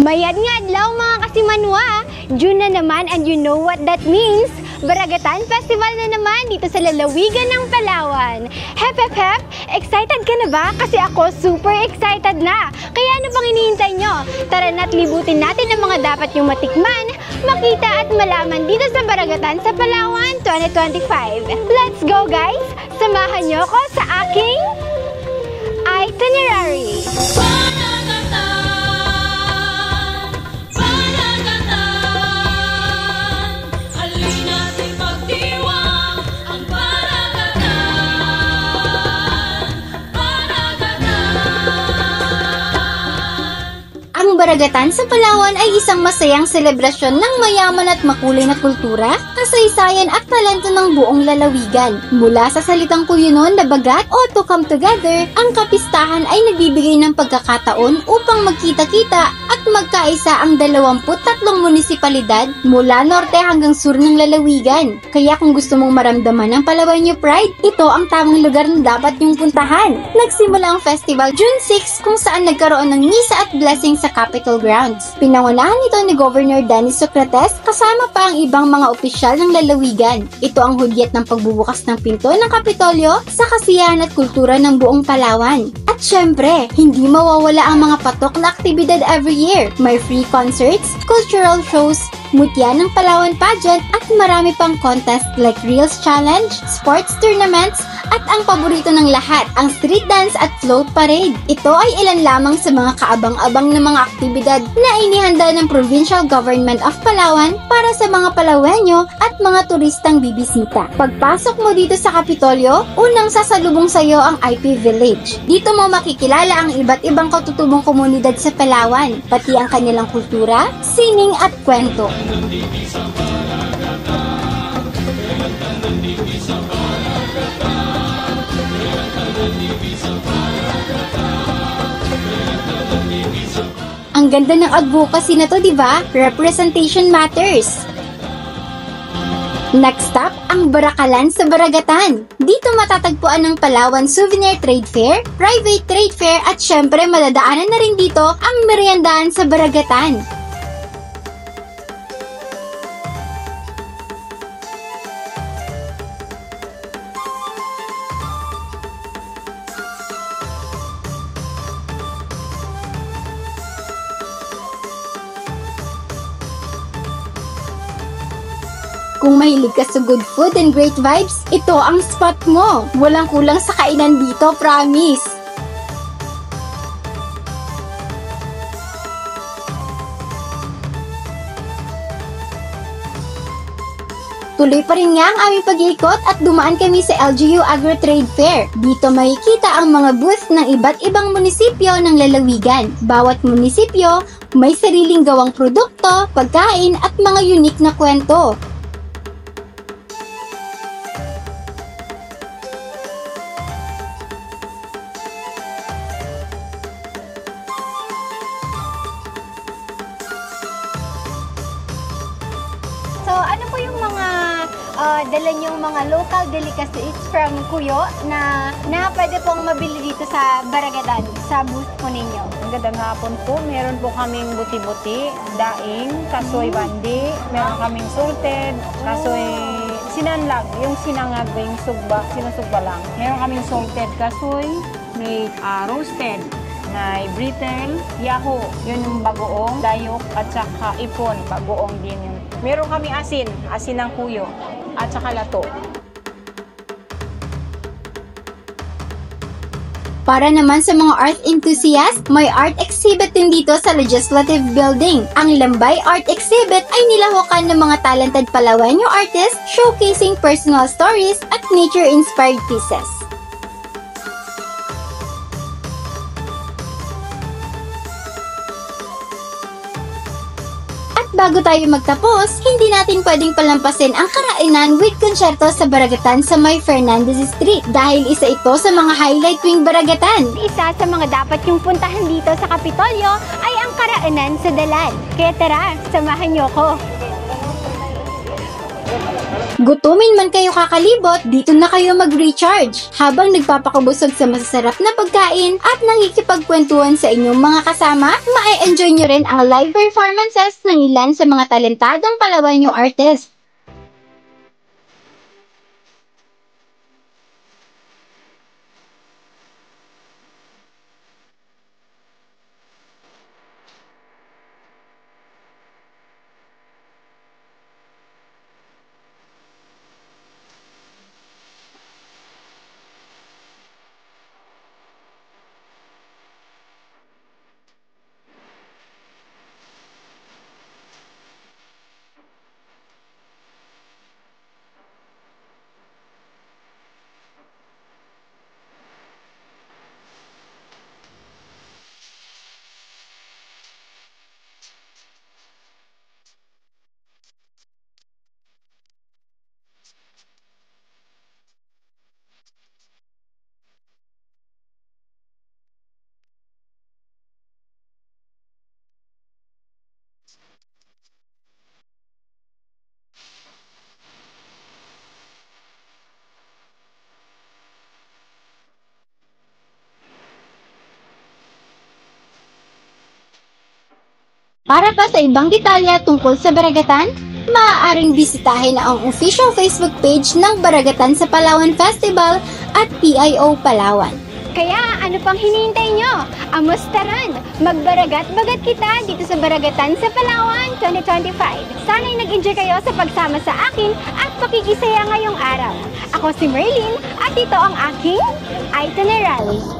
Mayad nga adlaw mga kasimanwa, June na naman and you know what that means. Baragatan Festival na naman dito sa lalawigan ng Palawan. Hep hep hep, excited ka na ba? Kasi ako super excited na. Kaya ano pang hinihintay nyo? Tara na't libutin natin ang mga dapat yung matikman, makita at malaman dito sa Baragatan sa Palawan 2025. Let's go guys! Samahan nyo ko sa aking itinerary. Ang Baragatan sa Palawan ay isang masayang selebrasyon ng mayaman at makulay na kultura, kasaysayan at talento ng buong lalawigan. Mula sa salitang Kuyunon na bagat o to come together, ang kapistahan ay nagbibigay ng pagkakataon upang magkita-kita at magkaisa ang 23 munisipalidad mula norte hanggang sur ng lalawigan. Kaya kung gusto mong maramdaman ang Palawanyo Pride, ito ang tamang lugar na dapat niyong puntahan. Nagsimula ang festival June 6 kung saan nagkaroon ng misa at blessing sa Capitol Grounds. Pinangunahan ito ni Governor Danny Socrates kasama pa ang ibang mga opisyal ng lalawigan. Ito ang hudyat ng pagbubukas ng pinto ng Kapitolyo sa kasiyahan at kultura ng buong Palawan. At syempre, hindi mawawala ang mga patok na aktibidad every year. May free concerts, cultural shows, mutya ng Palawan pageant at marami pang contest like Reels Challenge, sports tournaments, at ang paborito ng lahat, ang street dance at float parade. Ito ay ilan lamang sa mga kaabang-abang na mga aktibidad na inihanda ng Provincial Government of Palawan para sa mga Palawenyo at mga turistang bibisita. Pagpasok mo dito sa Kapitolyo, unang sasalubong sa iyo ang IP Village. Dito mo makikilala ang iba't ibang katutubong komunidad sa Palawan, pati ang kanilang kultura, sining at kwento. Ang ganda ng advocacy na to, di ba? Representation matters. Next stop, ang Barakalan sa Baragatan. Dito matatagpuan ng Palawan Souvenir Trade Fair, Private Trade Fair at syempre madadaanan na rin dito ang meriendahan sa Baragatan. Kung mahilig ka sa good food and great vibes, ito ang spot mo. Walang kulang sa kainan dito, promise. Tuloy pa rin nga ang aming pag-iikot at dumaan kami sa LGU Agro Trade Fair. Dito makikita ang mga booth ng iba't ibang munisipyo ng lalawigan. Bawat munisipyo may sariling gawang produkto, pagkain at mga unique na kwento. So, ano po yung mga dala niyong mga local delicacies from Cuyo na pwede pong mabili dito sa Baragatan, sa booth po ninyo? Magandang hapon po. Meron po kaming buti-buti, daing, kasoy bandi, meron kaming salted, kasoy sinanlag, yung sinangag, yung sugba, sinusugba lang. Meron kaming salted kasoy, may roasted, may brittle, yaho, yun yung bagoong, dayok, at saka ipon, bagoong din yun. Meron kami asin ng Cuyo, at saka lato. Para naman sa mga art enthusiast, may art exhibit din dito sa Legislative Building. Ang Lambay Art Exhibit ay nilahukan ng mga talented Palawenyo artists showcasing personal stories at nature-inspired pieces. Bago tayo magtapos, hindi natin pwedeng palampasin ang karainan with concerto sa Baragatan sa May Fernandez Street dahil isa ito sa mga highlight tuwing Baragatan. Isa sa mga dapat yung puntahan dito sa Kapitolyo ay ang karainan sa Dalan. Kaya tara, samahan niyo ko. Gutumin man kayo kakalibot, dito na kayo mag-recharge habang nagpapakabusog sa masasarap na pagkain at nakikipagkwentuhan sa inyong mga kasama. Ma-enjoy nyo rin ang live performances ng ilan sa mga talentadong Palawanyo artist. Para pa sa ibang detalye tungkol sa Baragatan, maaaring bisitahin ang official Facebook page ng Baragatan sa Palawan Festival at PIO Palawan. Kaya ano pang hinihintay nyo? Amustaran! Magbaragat-bagat kita dito sa Baragatan sa Palawan 2025. Sana'y nag-enjoy kayo sa pagsama sa akin at pakikisaya ngayong araw. Ako si Merlin at ito ang aking itinerary.